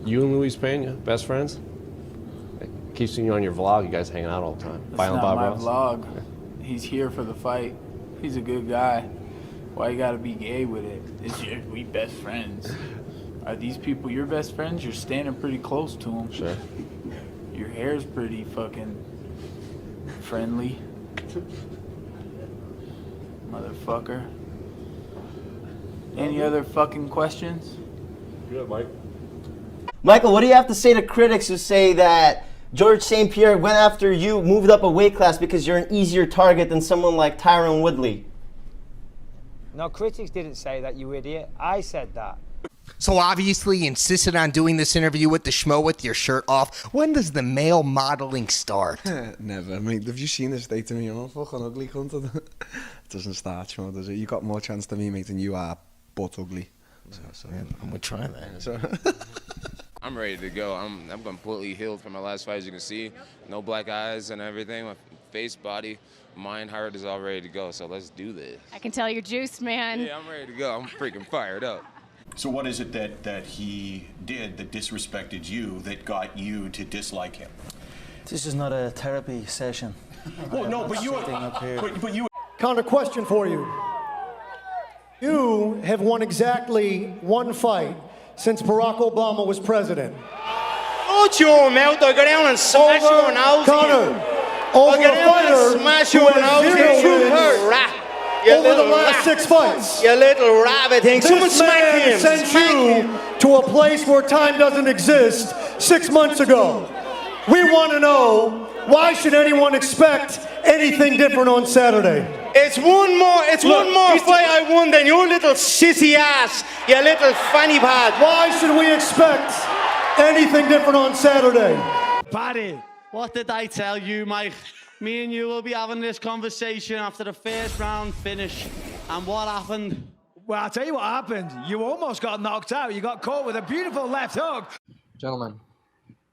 You and Luis Pena, best friends? I keep seeing you on your vlog. You guys hanging out all the time. It's Violent not Bob my Ross? vlog. He's here for the fight. He's a good guy. Why you gotta be gay with it? We best friends. Are these people your best friends? You're standing pretty close to them. Sure. Your hair's pretty fucking friendly. Motherfucker. Any other fucking questions? Good, Mike. Michael, what do you have to say to critics who say that George St. Pierre went after you, moved up a weight class because you're an easier target than someone like Tyron Woodley? No, critics didn't say that, you idiot. I said that. So obviously you insisted on doing this interview with the schmo with your shirt off. When does the male modeling start? Never. I mean, have you seen this state to me? I'm fucking ugly, cunt. It doesn't start, schmo, does it? You got more chance than me, mate, and you are butt ugly. So Yeah, I'm gonna try that. So I'm ready to go. I'm completely healed from my last fight, as you can see. No black eyes and everything. My face, body, mind, heart is all ready to go. So let's do this. I can tell you're juiced, man. Yeah, I'm ready to go. I'm freaking fired up. So what is it that he did that disrespected you that got you to dislike him? This is not a therapy session. Well, no, but you. Connor, question for you. You have won exactly one fight since Barack Obama was president. Shut your mouth, I'll go down and smash your nose. Connor, over a fighter smash who your has nose zero in. wins Rat. over the last 6 fights. You little rabbit thing. Someone This smack man him. sent Smack you him. to a place where time doesn't exist 6 months ago. We want to know, why should anyone expect anything different on Saturday? It's one more fight I won than your little sissy ass, you little fanny pad. Why should we expect anything different on Saturday? Paddy, what did I tell you, Mike? Me and you will be having this conversation after the first round finish. And what happened? Well, I'll tell you what happened. You almost got knocked out. You got caught with a beautiful left hook. Gentlemen,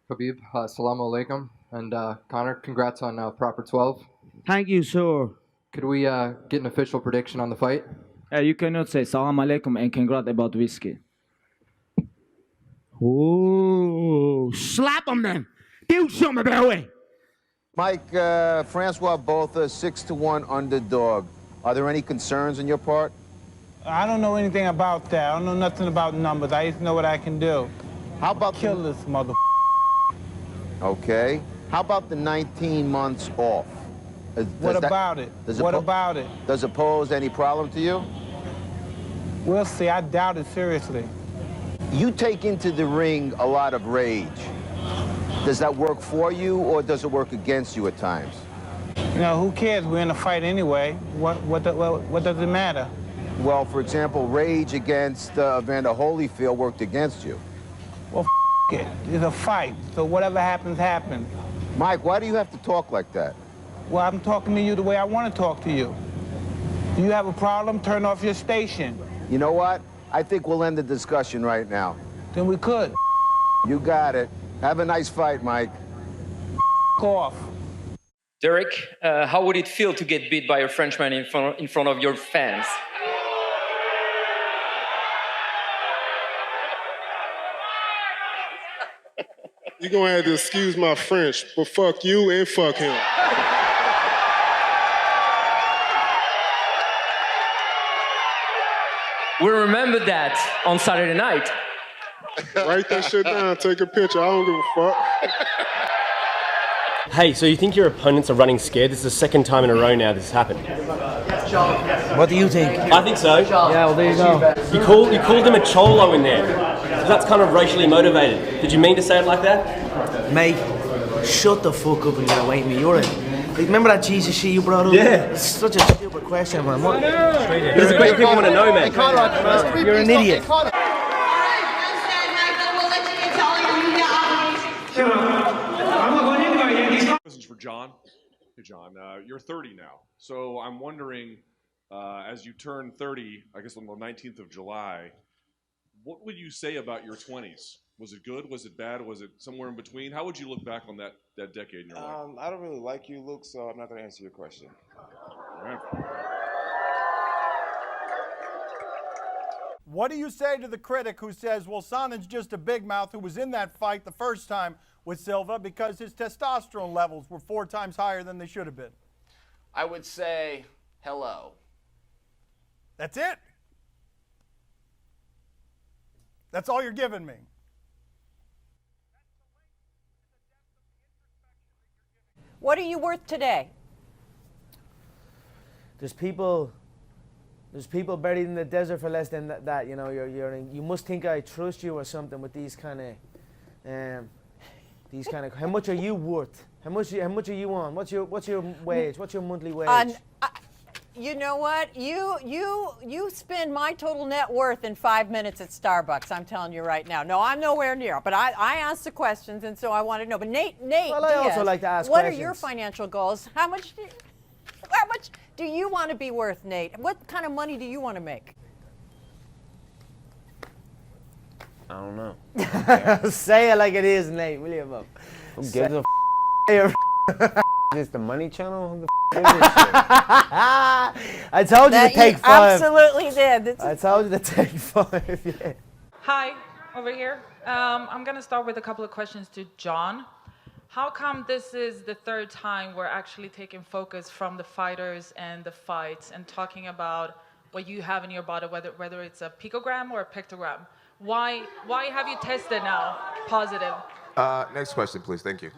Khabib, assalamu alaikum. And Connor, congrats on Proper 12. Thank you, sir. Could we get an official prediction on the fight? You cannot say salam alaikum and congrats about whiskey. Oh, slap him then. Do something about it. Mike, Francois Botha, 6-1 underdog. Are there any concerns on your part? I don't know anything about that. I don't know nothing about numbers. I just know what I can do. How about Kill this mother. Okay. How about the 19 months off? What about it? What about it? Does it pose any problem to you? We'll see. I doubt it seriously. You take into the ring a lot of rage. Does that work for you, or does it work against you at times? You know, who cares? We're in a fight anyway. What does it matter? Well, for example, rage against Evander Holyfield worked against you. Well, it. It's a fight, so whatever happens, happens. Mike, why do you have to talk like that? Well, I'm talking to you the way I want to talk to you. Do you have a problem? Turn off your station. You know what? I think we'll end the discussion right now. Then we could. You got it. Have a nice fight, Mike. Off. Derek, how would it feel to get beat by a Frenchman in front of your fans? You're gonna have to excuse my French, but fuck you and fuck him. We'll remember that on Saturday night. Write that shit down, take a picture, I don't give a fuck. Hey, so you think your opponents are running scared? This is the second time in a row now this has happened. What do you think? I think so. Yeah, well, there you go. You called him a cholo in there. So that's kind of racially motivated. Did you mean to say it like that? Mate, shut the fuck up and get away from me. You're remember that Jesus shit you brought up? Yeah. It's such a stupid question, man. What? There's a question people want to know, man. You're an idiot. Questions for John. Hey, John, you're 30 now. So I'm wondering, as you turn 30, I guess on the 19th of July, what would you say about your 20s? Was it good? Was it bad? Was it somewhere in between? How would you look back on that decade in your life? I don't really like you, Luke, so I'm not going to answer your question. All right. What do you say to the critic who says, well, Sonnen's just a big mouth who was in that fight the first time with Silva because his testosterone levels were 4 times higher than they should have been? I would say hello. That's it? That's all you're giving me? What are you worth today? There's people buried in the desert for less than that. You know, you must think I trust you or something with these kind of, How much are you worth? How much are you on? What's your wage? What's your monthly wage? You know what? You spend my total net worth in 5 minutes at Starbucks. I'm telling you right now. No, I'm nowhere near. But I asked the questions, and so I want to know. But Nate. Well, I also like to ask what questions. are your financial goals? How much do you want to be worth, Nate? What kind of money do you want to make? I don't know. Say it like it is, Nate. Will you, Bob? Who gives a f***? Is the Money Channel? Who the f*** is this shit? I told you to take 5. Absolutely did. I told you to take 5. Yeah. Hi, over here. I'm going to start with a couple of questions to John. How come this is the 3rd time we're actually taking focus from the fighters and the fights and talking about what you have in your body, whether it's a picogram or a pictogram? Why have you tested now positive? Next question, please. Thank you.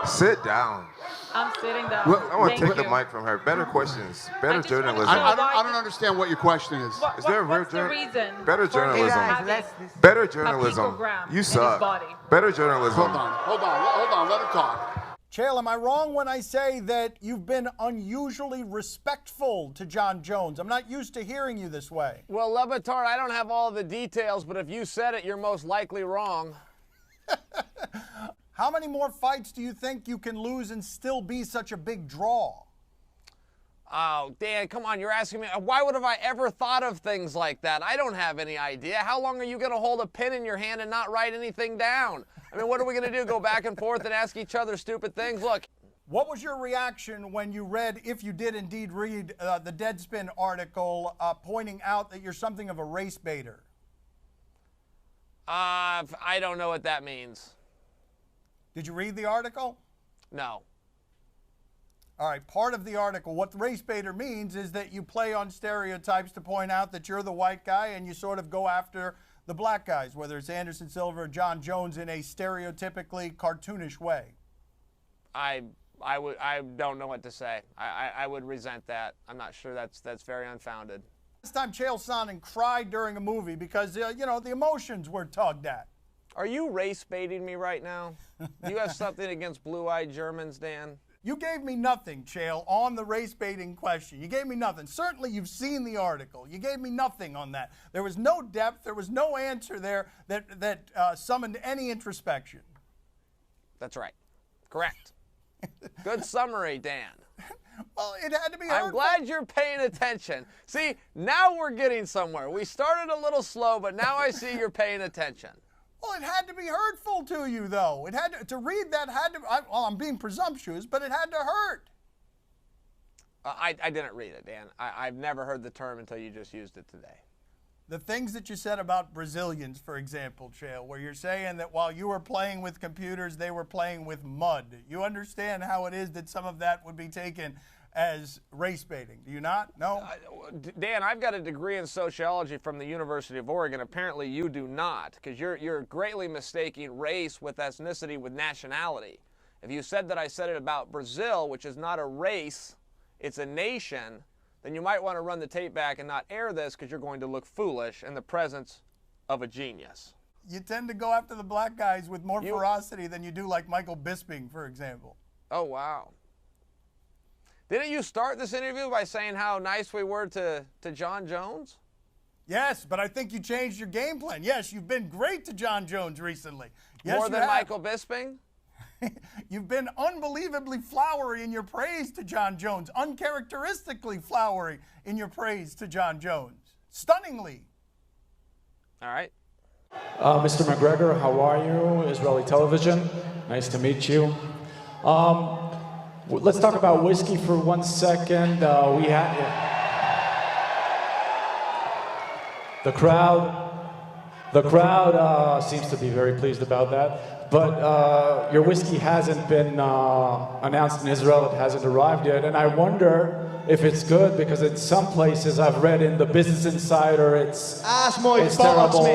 Sit down. I'm sitting down. Look, I want to Thank take the you. mic from her. Better questions. Better journalism. I don't understand what your question is. Is there a real What's the reason? Better for him journalism. having Better a journalism. picogram in You his suck. body? Better journalism. Hold on. Let him talk. Chael, am I wrong when I say that you've been unusually respectful to John Jones? I'm not used to hearing you this way. Well, Le Batard, I don't have all the details, but if you said it, you're most likely wrong. How many more fights do you think you can lose and still be such a big draw? Oh, Dan, come on, you're asking me. Why would have I ever thought of things like that? I don't have any idea. How long are you going to hold a pen in your hand and not write anything down? I mean, what are we going to do, go back and forth and ask each other stupid things? Look. What was your reaction when you read, if you did indeed read, the Deadspin article pointing out that you're something of a race baiter? I don't know what that means. Did you read the article? No. All right, part of the article, what the race baiter means is that you play on stereotypes to point out that you're the white guy and you sort of go after the black guys, whether it's Anderson Silva or John Jones, in a stereotypically cartoonish way. I don't know what to say. I would resent that. I'm not sure that's very unfounded. This time Chael Sonnen cried during a movie because, the emotions were tugged at. Are you race baiting me right now? Do you have something against blue-eyed Germans, Dan? You gave me nothing, Chael, on the race baiting question. You gave me nothing. Certainly you've seen the article. You gave me nothing on that. There was no depth. There was no answer there that summoned any introspection. That's right. Correct. Good summary, Dan. Well, it had to be hurtful. I'm glad you're paying attention. See, now we're getting somewhere. We started a little slow, but now I see you're paying attention. Well, it had to be hurtful to you, though. It had to read that had to. I'm being presumptuous, but it had to hurt. I didn't read it, Dan. I've never heard the term until you just used it today. The things that you said about Brazilians, for example, Chael, where you're saying that while you were playing with computers, they were playing with mud. You understand how it is that some of that would be taken as race baiting. Do you not? No? Dan, I've got a degree in sociology from the University of Oregon. Apparently you do not, because you're greatly mistaking race with ethnicity with nationality. If you said that I said it about Brazil, which is not a race, it's a nation, then you might want to run the tape back and not air this because you're going to look foolish in the presence of a genius. You tend to go after the black guys with more ferocity than you do like Michael Bisping, for example. Oh, wow. Didn't you start this interview by saying how nice we were to John Jones? Yes, but I think you changed your game plan. Yes, you've been great to John Jones recently. Yes, More than have. Michael Bisping? You've been unbelievably flowery in your praise to John Jones, uncharacteristically flowery in your praise to John Jones. Stunningly. All right. Mr. McGregor, how are you? Israeli television. Nice to meet you. let's talk about whiskey for 1 second. We had the crowd seems to be very pleased about that. But your whiskey hasn't been announced in Israel. It hasn't arrived yet, and I wonder if it's good, because in some places I've read in the Business Insider it's terrible.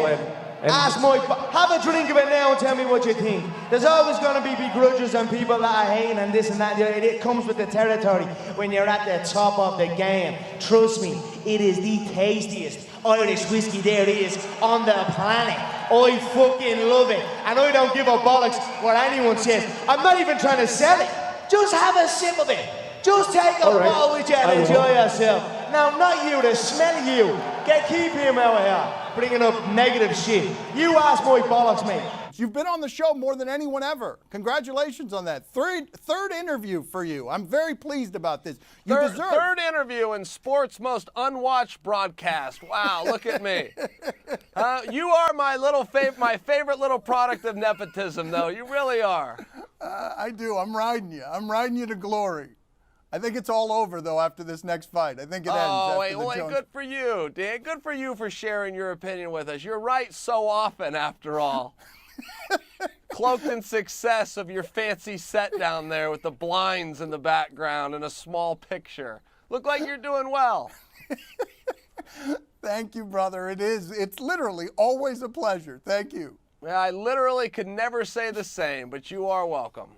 Have a drink of it now and tell me what you think. There's always going to be begrudgers and people that are hating and this and that. It comes with the territory when you're at the top of the game. Trust me, it is the tastiest Irish whiskey there is on the planet. I fucking love it. And I don't give a bollocks what anyone says. I'm not even trying to sell it. Just have a sip of it. Just take a bottle with you and enjoy yourself. Now, not you, the smell of you. Keep him out here, bringing up negative shit. You ask my bollocks, mate. You've been on the show more than anyone ever. Congratulations on that. Third interview for you. I'm very pleased about this. Third interview in sports' most unwatched broadcast. Wow, look at me. You are my favorite little product of nepotism, though. You really are. I do. I'm riding you. I'm riding you to glory. I think it's all over, though, after this next fight. I think it ends. Oh, wait, Jones. good for you, Dan. Good for you for sharing your opinion with us. You're right so often, after all. Cloaked in success of your fancy set down there with the blinds in the background and a small picture. Look like you're doing well. Thank you, brother. It's literally always a pleasure. Thank you. I literally could never say the same, but you are welcome.